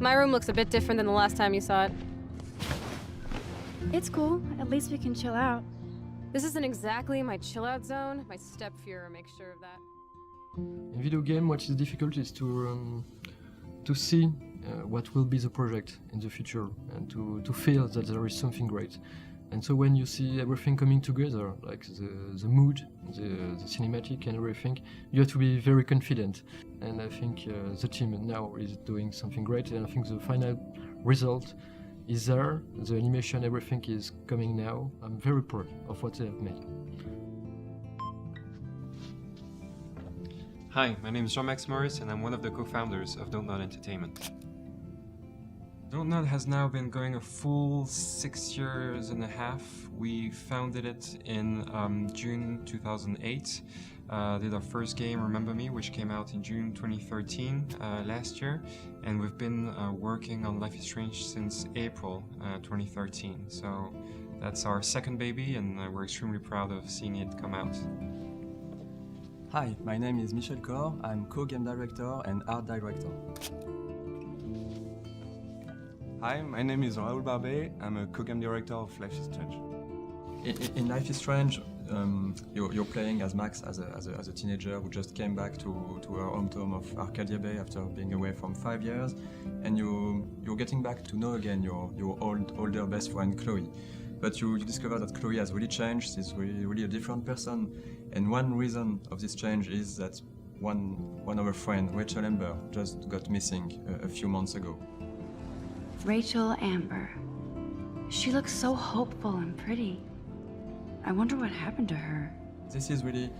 My room looks a bit different than the last time you saw it. It's cool. At least we can chill out. This isn't exactly my chill-out zone. My step-Fuhrer makes sure of that. In video game, what is difficult is to see what will be the project in the future and to feel that there is something great. And so when you see everything coming together, like the mood, the cinematic and everything, you have to be very confident. And I think the team now is doing something great, and I think the final result is there. The animation, everything is coming now. I'm very proud of what they have made. Hi, my name is Jean-Max Morris and I'm one of the co-founders of Dontnod Entertainment. Dontnod has now been going a full 6 years and a half. We founded it in June 2008. Did our first game, Remember Me, which came out in June 2013 last year. And we've been working on Life is Strange since April 2013. So that's our second baby and we're extremely proud of seeing it come out. Hi, my name is Michel Cor. I'm co-game director and art director. Hi, my name is Raoul Barbet. I'm a co-game director of Life is Strange. In Life is Strange, you're playing as Max as a teenager who just came back to her hometown of Arcadia Bay after being away from 5 years, and you're getting back to know again your older best friend Chloe. But you discover that Chloe has really changed. She's really a different person, and one reason of this change is that one of her friends, Rachel Amber, just got missing a few months ago. Rachel Amber. She looks so hopeful and pretty. I wonder what happened to her. This is really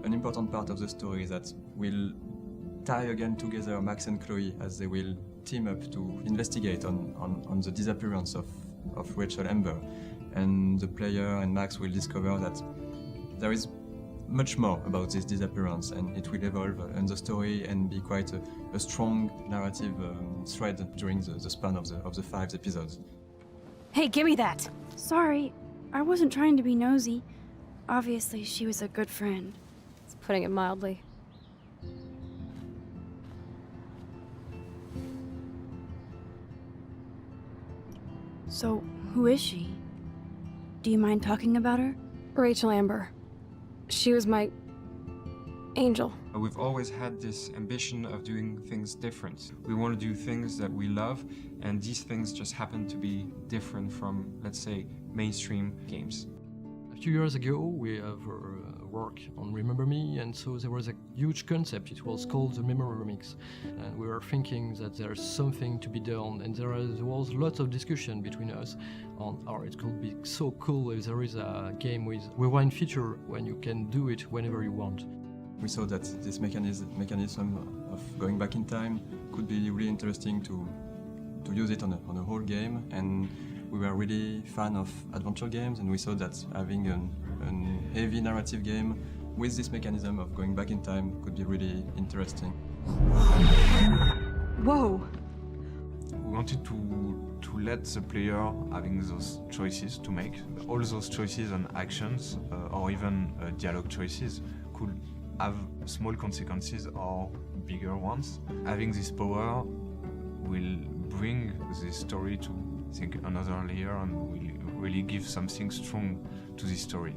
an important part of the story that will tie again together Max and Chloe as they will team up to investigate on the disappearance of Rachel Amber. And the player and Max will discover that there is much more about this disappearance, and it will evolve in the story and be quite a strong narrative thread during the span of the 5 episodes. Hey, give me that! Sorry, I wasn't trying to be nosy. Obviously, she was a good friend. It's putting it mildly. So, who is she? Do you mind talking about her? Rachel Amber. She was my angel. We've always had this ambition of doing things different. We want to do things that we love, and these things just happen to be different from, let's say, mainstream games. A few years ago, we have worked on Remember Me, and so there was a huge concept. It was called the Memory Remix, and we were thinking that there's something to be done, and there was lots of discussion between us on how it could be so cool if there is a game with rewind feature when you can do it whenever you want. We saw that this mechanism of going back in time could be really interesting to use it on a whole game, and we were really fan of adventure games, and we saw that having an heavy narrative game with this mechanism of going back in time could be really interesting. Whoa! We wanted to let the player having those choices to make. All those choices and actions, or even dialogue choices, could have small consequences or bigger ones. Having this power will bring this story to, I think, another layer and will really give something strong to this story.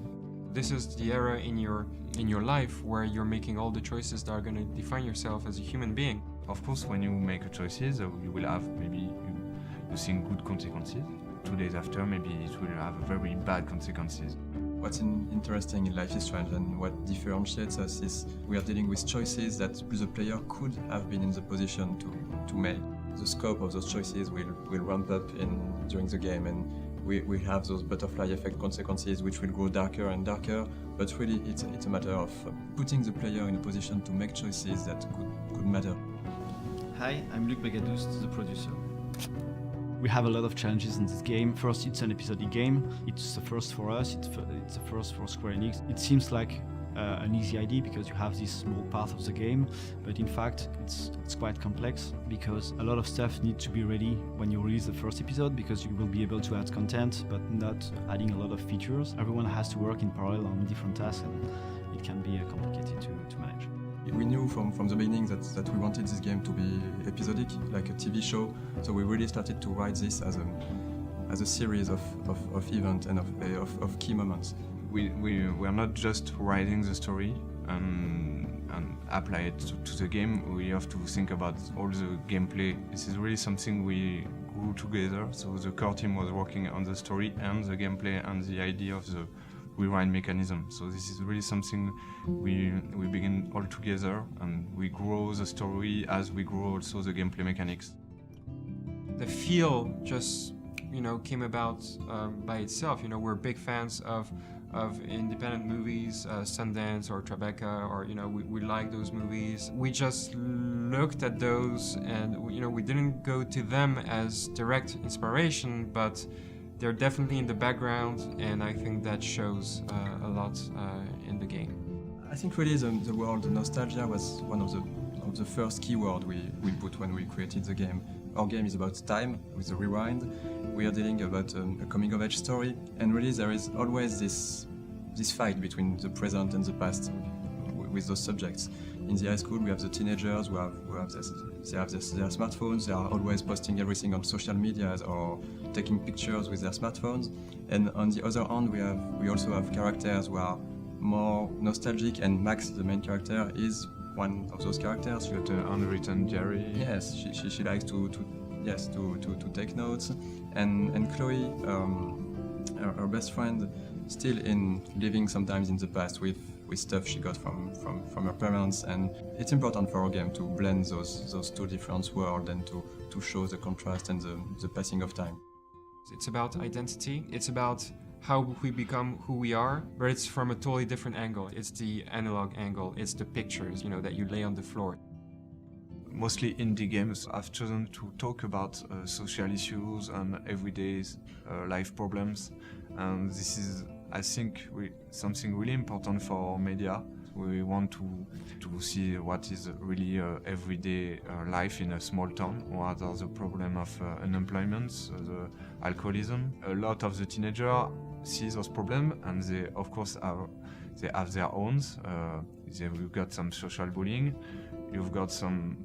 This is the era in your life where you're making all the choices that are going to define yourself as a human being. Of course, when you make choices, you will have maybe you think good consequences. 2 days after, maybe it will have very bad consequences. What's interesting in Life is Strange and what differentiates us is we are dealing with choices that the player could have been in the position to make. The scope of those choices will ramp up during the game, and we have those butterfly effect consequences which will grow darker and darker, but really it's a matter of putting the player in a position to make choices that could matter. Hi, I'm Luc Begadous, the producer. We have a lot of challenges in this game. First, it's an episodic game. It's the first for us, it's the first for Square Enix. It seems like an easy idea because you have this small part of the game, but in fact it's quite complex because a lot of stuff needs to be ready when you release the first episode, because you will be able to add content but not adding a lot of features. Everyone has to work in parallel on different tasks, and it can be complicated to manage. We knew from the beginning that we wanted this game to be episodic, like a TV show, so we really started to write this as a series of events and of key moments. We are not just writing the story and apply it to the game. We have to think about all the gameplay. This is really something we grew together, so the core team was working on the story and the gameplay and the idea of the rewind mechanism. So this is really something we begin all together, and we grow the story as we grow also the gameplay mechanics. The feel just, came about by itself. We're big fans of independent movies, Sundance or Tribeca, or we like those movies. We just looked at those, and we didn't go to them as direct inspiration, but they're definitely in the background, and I think that shows a lot in the game. I think really the word nostalgia was one of the first keywords we put when we created the game. Our game is about time with the rewind. We are dealing about a coming-of-age story, and really there is always this fight between the present and the past with those subjects. In the high school, we have the teenagers who have their smartphones. They are always posting everything on social media or taking pictures with their smartphones. And on the other hand, we also have characters who are more nostalgic, and Max, the main character, is one of those characters. She got an unwritten diary. Yes, she likes to take notes, and Chloe, her best friend, still living sometimes in the past with stuff she got from her parents, and it's important for our game to blend those two different worlds and to show the contrast and the passing of time. It's about identity. It's about how we become who we are, but it's from a totally different angle. It's the analog angle. It's the pictures, that you lay on the floor. Mostly indie games have chosen to talk about social issues and everyday life problems, and this is, I think, something really important for media. We want to see what is really everyday life in a small town. What are the problem of unemployment, the alcoholism. A lot of the teenagers see those problems, and they, of course, have their own. You've got some social bullying. You've got some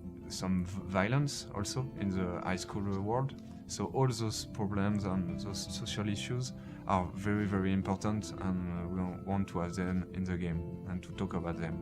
violence also in the high school world. So all those problems and those social issues are very, very important, and we want to have them in the game and to talk about them.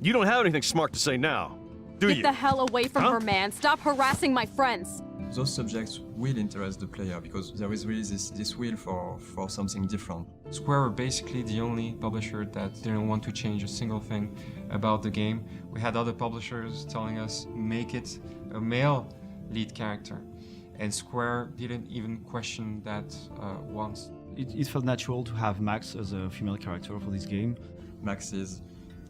You don't have anything smart to say now, do you? Get the hell away from her, man. Stop harassing my friends. Those subjects will interest the player because there is really this will for something different. Square were basically the only publisher that didn't want to change a single thing about the game. We had other publishers telling us, make it a male lead character. And Square didn't even question that once. It felt natural to have Max as a female character for this game. Max is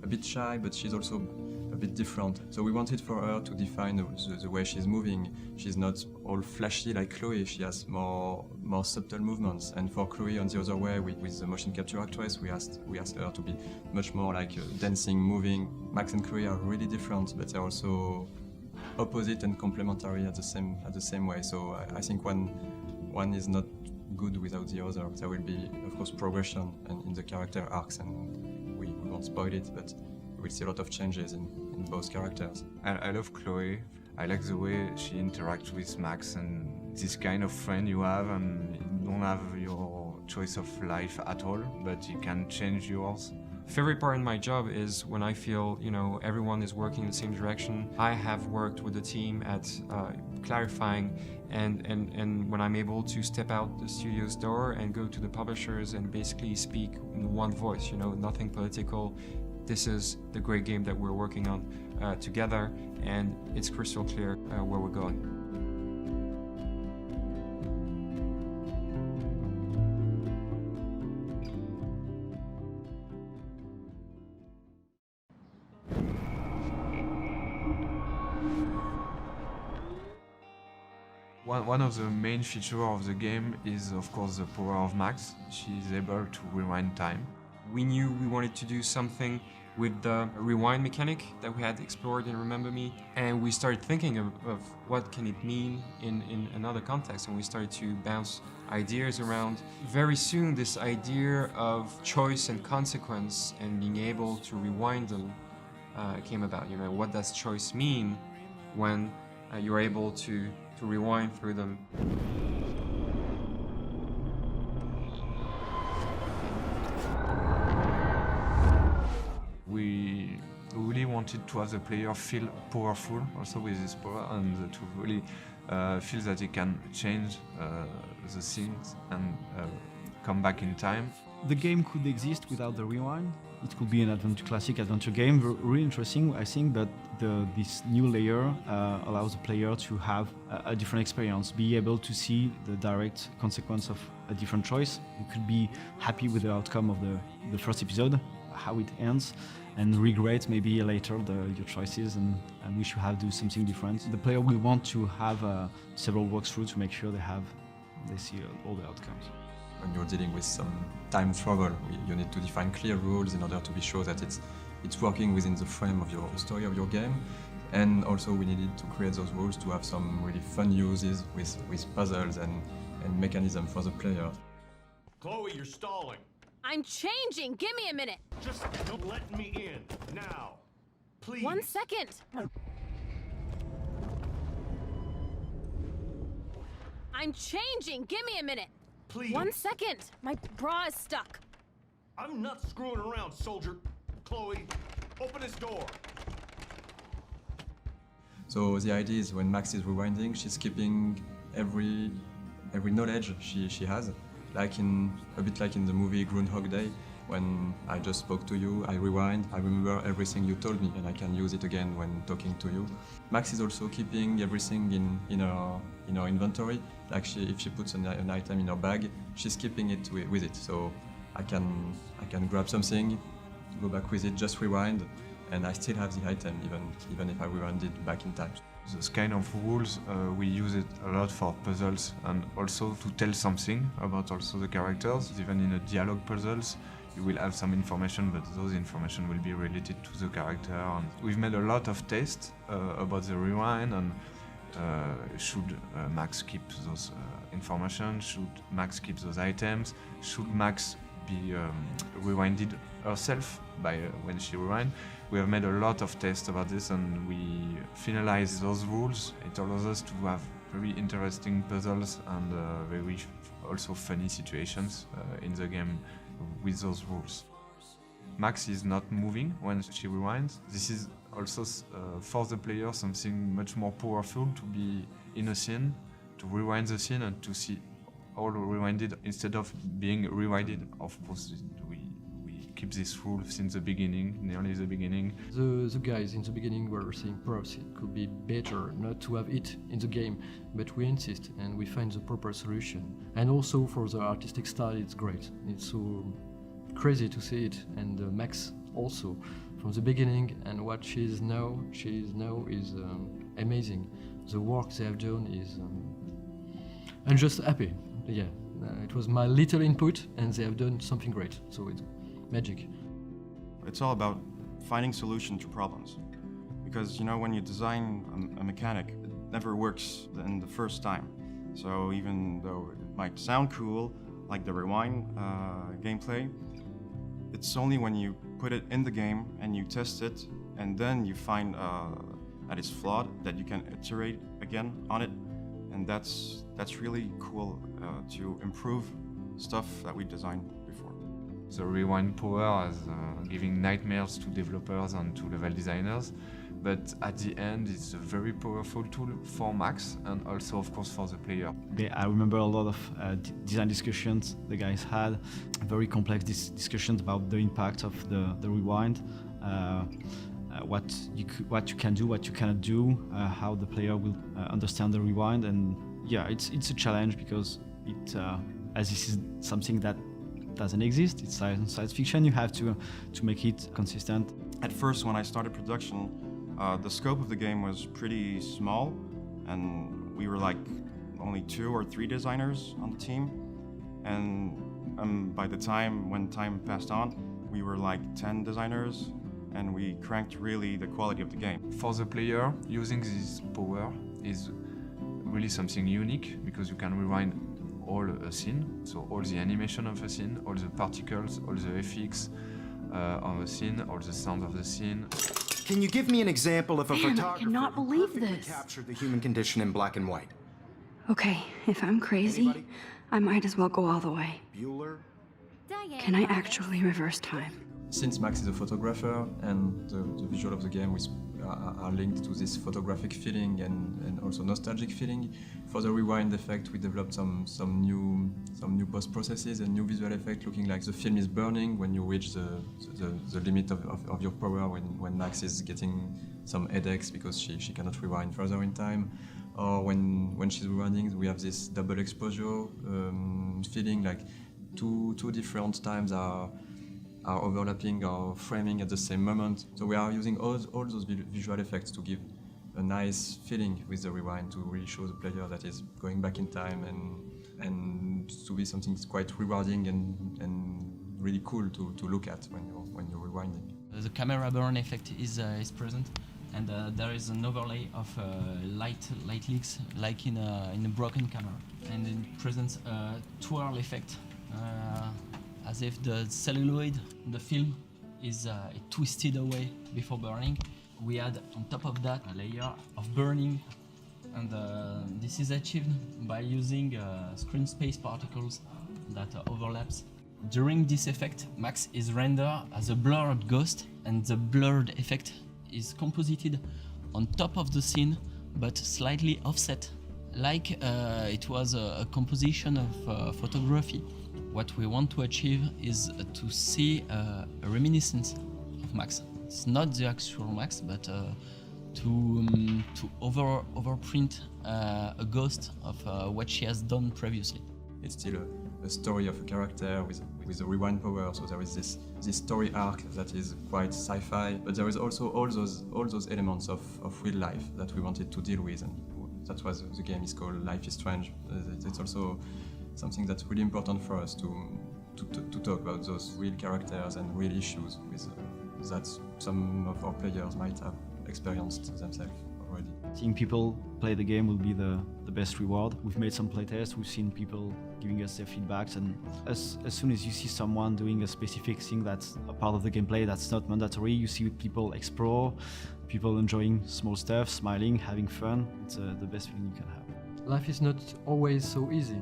a bit shy, but she's also a bit different. So we wanted for her to define the way she's moving. She's not all flashy like Chloe, she has more subtle movements. And for Chloe, on the other way, with the motion capture actress, we asked her to be much more like dancing, moving. Max and Chloe are really different, but they're also opposite and complementary at the same way. So I think one is not good without the other. There will be, of course, progression in the character arcs, and we won't spoil it, but we'll see a lot of changes in both characters. I love Chloe. I like the way she interacts with Max, and this kind of friend you have, and you don't have your choice of life at all, but you can change yours. Favorite part in my job is when I feel, everyone is working in the same direction. I have worked with the team at clarifying, and when I'm able to step out the studio's door and go to the publishers and basically speak in one voice, nothing political. This is the great game that we're working on together, and it's crystal clear where we're going. One of the main features of the game is, of course, the power of Max. She is able to rewind time. We knew we wanted to do something with the rewind mechanic that we had explored in Remember Me, and we started thinking of what can it mean in another context, and we started to bounce ideas around. Very soon, this idea of choice and consequence and being able to rewind them came about. You know, what does choice mean when you're able to rewind through them? We really wanted to have the player feel powerful also with his power, and to really feel that he can change the things and come back in time. The game could exist without the rewind. It could be an classic adventure game, really interesting, I think, but this new layer allows the player to have a different experience, be able to see the direct consequence of a different choice. You could be happy with the outcome of the first episode, how it ends, and regret maybe later your choices and wish you have do something different. The player will want to have several walkthroughs to make sure they see all the outcomes. When you're dealing with some time travel, you need to define clear rules in order to be sure that it's working within the frame of your story of your game. And also we needed to create those rules to have some really fun uses with puzzles and mechanism for the player. Chloe, you're stalling. I'm changing! Give me a minute! Just don't let me in. Now. Please. 1 second! I'm changing! Give me a minute! Please. 1 second! My bra is stuck. I'm not screwing around, soldier. Chloe, open this door. So the idea is when Max is rewinding, she's keeping every knowledge she has. A bit like in the movie Groundhog Day, when I just spoke to you, I rewind, I remember everything you told me, and I can use it again when talking to you. Max is also keeping everything in her inventory. Like if she puts an item in her bag, she's keeping it with it. So I can grab something, go back with it, just rewind, and I still have the item even if I rewind it back in time. Those kind of rules, we use it a lot for puzzles and also to tell something about also the characters. Even in a dialogue puzzles, you will have some information, but those information will be related to the character. And we've made a lot of tests about the rewind and should Max keep those information, should Max keep those items, should Max be rewinded herself by when she rewind. We have made a lot of tests about this and we finalize those rules. It allows us to have very interesting puzzles and very also funny situations in the game with those rules. Max is not moving when she rewinds. This is also for the player something much more powerful to be in a scene, to rewind the scene and to see all rewinded instead of being rewinded. Of course, we keep this rule since the beginning, nearly the beginning. The guys in the beginning were saying perhaps it could be better not to have it in the game, but we insist and we find the proper solution. And also for the artistic style, it's great. It's so crazy to see it, and Max also from the beginning, and what she is now is amazing. The work they have done is I'm just happy. Yeah, it was my little input and they have done something great, so it's magic. It's all about finding solutions to problems, because when you design a mechanic, it never works in the first time. So even though it might sound cool, like the rewind gameplay, it's only when you put it in the game and you test it and then you find that it's flawed that you can iterate again on it, and that's really cool to improve stuff that we designed before. The rewind power is giving nightmares to developers and to level designers, but at the end it's a very powerful tool for Max and also of course for the player. I remember a lot of design discussions the guys had, very complex discussions about the impact of the rewind, what you can do, what you cannot do, how the player will understand the rewind, and yeah, it's a challenge because as this is something that doesn't exist, it's science fiction, you have to make it consistent. At first, when I started production, the scope of the game was pretty small, and we were like only 2 or 3 designers on the team, and by the time when time passed on, we were like 10 designers, and we cranked really the quality of the game. For the player, using this power is really something unique because you can rewind all a scene, so all the animation of a scene, all the particles, all the effects of a scene, all the sound of the scene. Can you give me an example of a Man, I photographer cannot who believe perfectly this. captured the human condition in black and white? Okay, if I'm crazy, Anybody? I might as well go all the way. Bueller? Can I actually reverse time? Since Max is a photographer and the visual of the game are linked to this photographic feeling and also nostalgic feeling, for the rewind effect we developed some new post processes and new visual effect, looking like the film is burning when you reach the limit of your power, when Max is getting some headaches because she cannot rewind further in time, or when she's rewinding we have this double exposure feeling, like two different times are overlapping or framing at the same moment. So we are using all those visual effects to give a nice feeling with the rewind, to really show the player that is going back in time and to be something quite rewarding and really cool to look at when you're rewinding. The camera burn effect is present, and there is an overlay of light leaks, like in a broken camera, and it presents a twirl effect. As if the celluloid, the film, is twisted away before burning. We add on top of that a layer of burning, and this is achieved by using screen space particles that overlaps. During this effect, Max is rendered as a blurred ghost, and the blurred effect is composited on top of the scene, but slightly offset, like it was a composition of photography. What we want to achieve is to see a reminiscence of Max. It's not the actual Max, but to overprint a ghost of what she has done previously. It's still a story of a character with a rewind power, so there is this story arc that is quite sci-fi, but there is also all those elements of real life that we wanted to deal with, and that's why the game is called Life is Strange. It's also something that's really important for us to talk about those real characters and real issues with that some of our players might have experienced themselves already. Seeing people play the game will be the best reward. We've made some playtests, we've seen people giving us their feedbacks, and as soon as you see someone doing a specific thing that's a part of the gameplay that's not mandatory, you see people explore, people enjoying small stuff, smiling, having fun. It's the best feeling you can have. Life is not always so easy.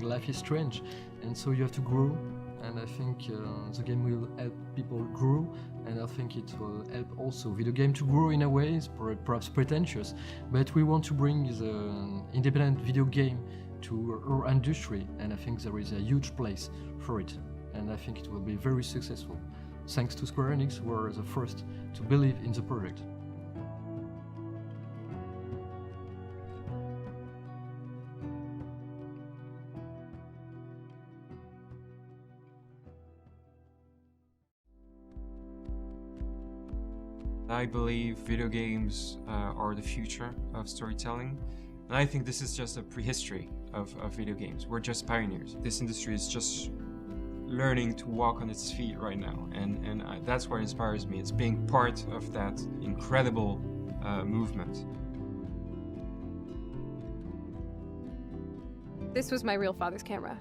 Life is strange, and so you have to grow. And I think the game will help people grow, and I think it will help also video game to grow in a way. It's perhaps pretentious, but we want to bring the independent video game to our industry, and I think there is a huge place for it, and I think it will be very successful. Thanks to Square Enix, who were the first to believe in the project. I believe video games are the future of storytelling. And I think this is just a prehistory of video games. We're just pioneers. This industry is just learning to walk on its feet right now. And that's what inspires me. It's being part of that incredible movement. This was my real father's camera.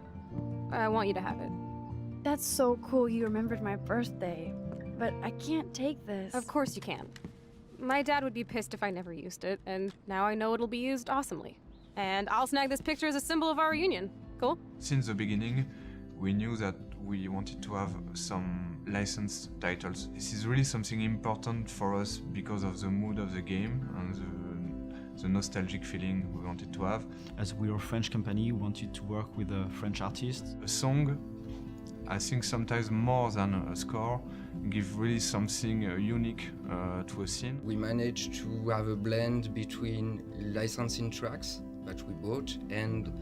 I want you to have it. That's so cool you remembered my birthday. But I can't take this. Of course you can. My dad would be pissed if I never used it, and now I know it'll be used awesomely. And I'll snag this picture as a symbol of our reunion. Cool? Since the beginning, we knew that we wanted to have some licensed titles. This is really something important for us because of the mood of the game and the nostalgic feeling we wanted to have. As we're a French company, we wanted to work with a French artist. A song, I think sometimes more than a score, give really something unique to a scene. We managed to have a blend between licensing tracks that we bought and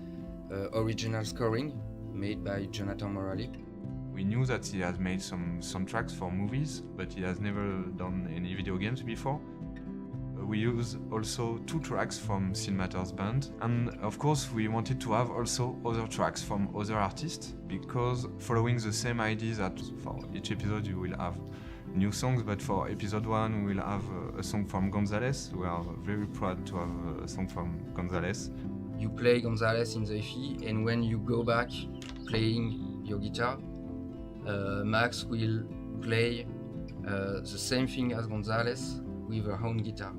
original scoring made by Jonathan Morali. We knew that he has made some soundtracks for movies, but he has never done any video games before. We use also 2 tracks from Sin Matters band, and of course we wanted to have also other tracks from other artists, because following the same idea that for each episode you will have new songs, but for episode 1 we will have a song from Gonzalez. We are very proud to have a song from Gonzalez. You play Gonzalez in the FE, and when you go back playing your guitar, Max will play the same thing as Gonzalez, with her own guitar.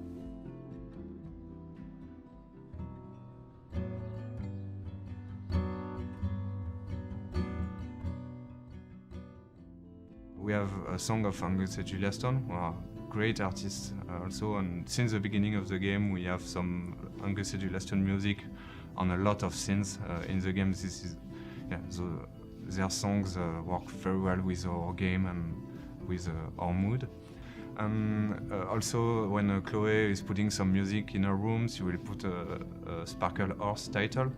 We have a song of Angus and Julia Stone, who are great artists also, and since the beginning of the game we have some Angus and Julia Stone music on a lot of scenes in the game. This is, their songs work very well with our game and with our mood. And also when Chloe is putting some music in her room, she will put a Sparkle Horse title,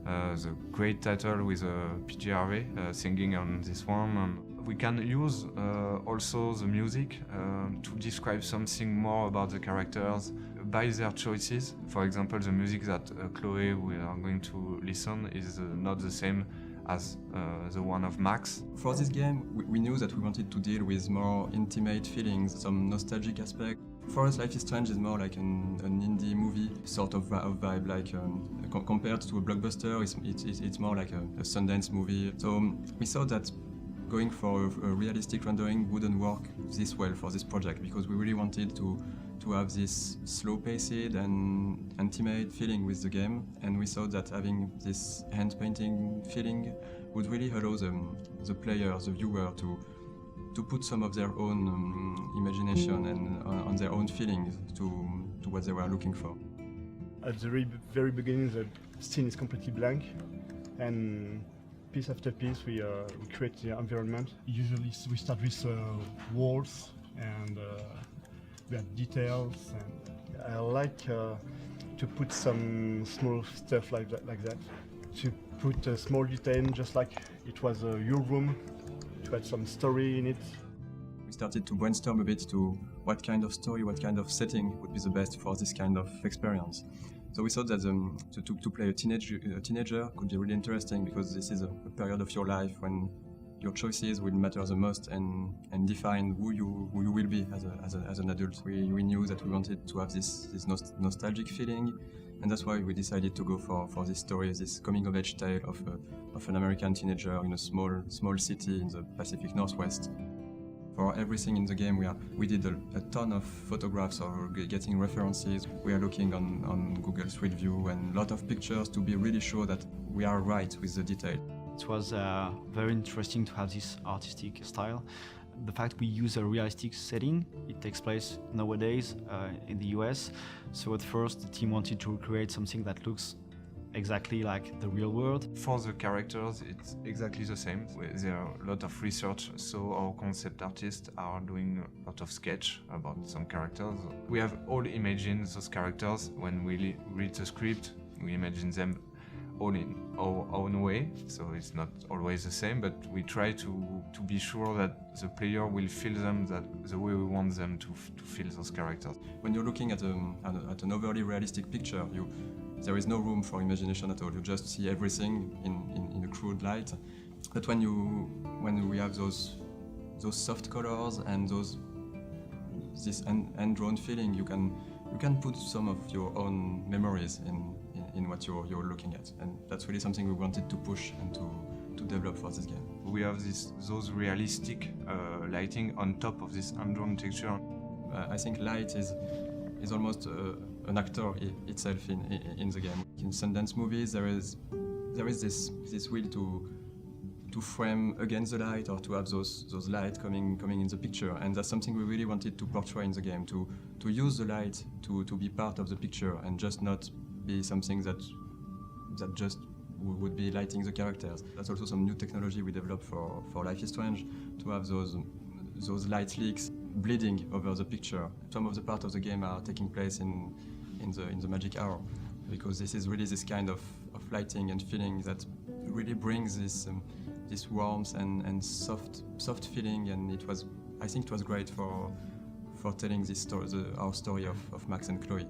the great title with PJ Harvey singing on this one. We can use also the music to describe something more about the characters by their choices. For example, the music that Chloe we are going to listen is not the same as the one of Max. For this game, we knew that we wanted to deal with more intimate feelings, some nostalgic aspect. For us, Life is Strange is more like an indie movie sort of vibe, like compared to a blockbuster, it's more like a Sundance movie. So we thought that going for a realistic rendering wouldn't work this well for this project, because we really wanted to have this slow-paced and intimate feeling with the game, and we thought that having this hand-painting feeling would really allow the player, the viewer, to put some of their own imagination and on their own feelings to what they were looking for. At the very beginning, the scene is completely blank, and piece after piece we create the environment. Usually we start with walls and we have details, and I like to put some small stuff like that. To put a small detail, just like it was your room, to add some story in it. We started to brainstorm a bit to what kind of story, what kind of setting would be the best for this kind of experience. So we thought that to play a teenager could be really interesting, because this is a period of your life when your choices will matter the most and define who you will be as an adult. We knew that we wanted to have this nostalgic feeling, and that's why we decided to go for this story, this coming-of-age tale of an American teenager in a small city in the Pacific Northwest. For everything in the game, we did a ton of photographs or getting references. We are looking on Google Street View and a lot of pictures to be really sure that we are right with the detail. It was very interesting to have this artistic style. The fact we use a realistic setting, it takes place nowadays in the US. So at first the team wanted to recreate something that looks exactly like the real world. For the characters, it's exactly the same. There are a lot of research, so our concept artists are doing a lot of sketch about some characters. We have all imagined those characters. When we read the script, we imagine them all in our own way, so it's not always the same, but we try to be sure that the player will feel them the way we want them to feel those characters. When you're looking at an overly realistic picture, there is no room for imagination at all. You just see everything in a crude light. But when we have those soft colors and this hand-drawn feeling, you can put some of your own memories in what you're looking at, and that's really something we wanted to push and to develop for this game. We have those realistic lighting on top of this hand-drawn texture. I think light is almost an actor itself in the game. In Sundance movies, there is this will to frame against the light, or to have those light coming in the picture, and that's something we really wanted to portray in the game, to use the light to be part of the picture and just not be something that just would be lighting the characters. That's also some new technology we developed for Life is Strange, to have those light leaks bleeding over the picture. Some of the parts of the game are taking place in the magic hour, because this is really this kind of lighting and feeling that really brings this warmth and soft feeling, and I think it was great for telling this story, our story of Max and Chloe.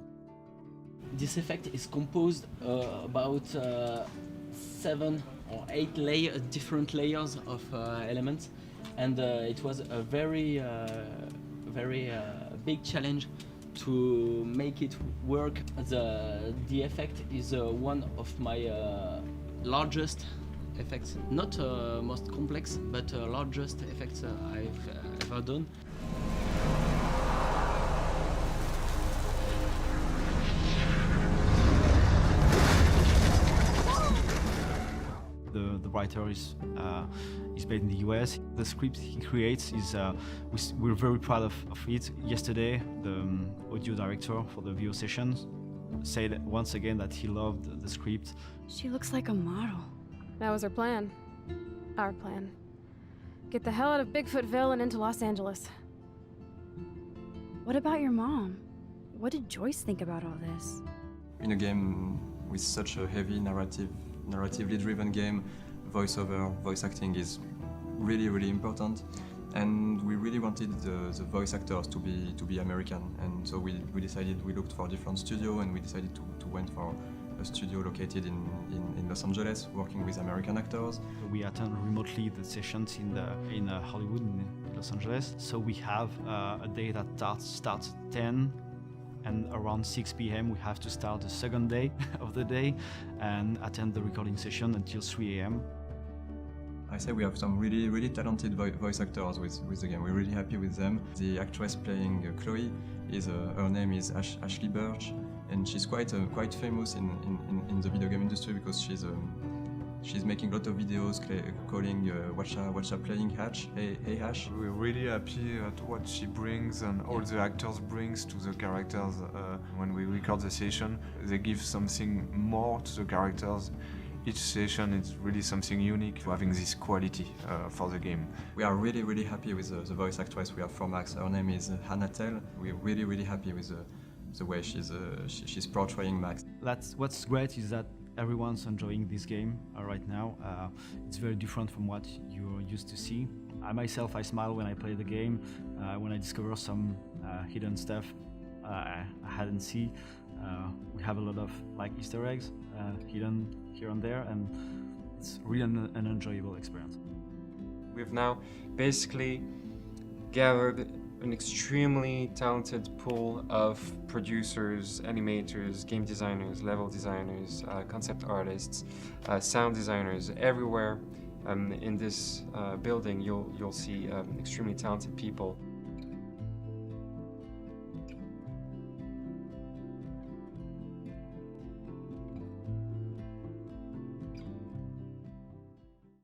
This effect is composed about 7 or 8 different layers of elements, and it was a very big challenge to make it work. The effect is one of my largest effects, not most complex, but largest effects I've ever done. the writer is based in the US. The script he creates is we're very proud of it. Yesterday, the audio director for the VO sessions said once again that he loved the script. She looks like a model. That was her plan. Our plan. Get the hell out of Bigfootville and into Los Angeles. What about your mom? What did Joyce think about all this? In a game with such a heavy narratively driven game, voiceover, voice acting is really, really important. And we really wanted the voice actors to be American. And so we looked for a different studio, and we decided to went for a studio located in Los Angeles, working with American actors. We attend remotely the sessions in Hollywood, in Los Angeles. So we have a day that starts 10, and around 6 p.m. we have to start the second day of the day and attend the recording session until 3 a.m. I say we have some really, really talented voice actors with the game. We're really happy with them. The actress playing Chloe her name is Ashley Birch, and she's quite famous in the video game industry because she's making a lot of videos calling Watcha playing Hatch. Hey Hash. We're really happy at what she brings and all the actors brings to the characters. When we record the session, they give something more to the characters. Each session is really something unique, having this quality for the game. We are really, really happy with the voice actress we have for Max. Her name is Hannah Tell. We're really, really happy with the way she's portraying Max. What's great is that everyone's enjoying this game right now. It's very different from what you're used to see. I myself, I smile when I play the game, when I discover some hidden stuff I hadn't seen. We have a lot of Easter eggs hidden here and there, and it's really an enjoyable experience. We've now basically gathered an extremely talented pool of producers, animators, game designers, level designers, concept artists, sound designers. Everywhere in this building you'll see extremely talented people.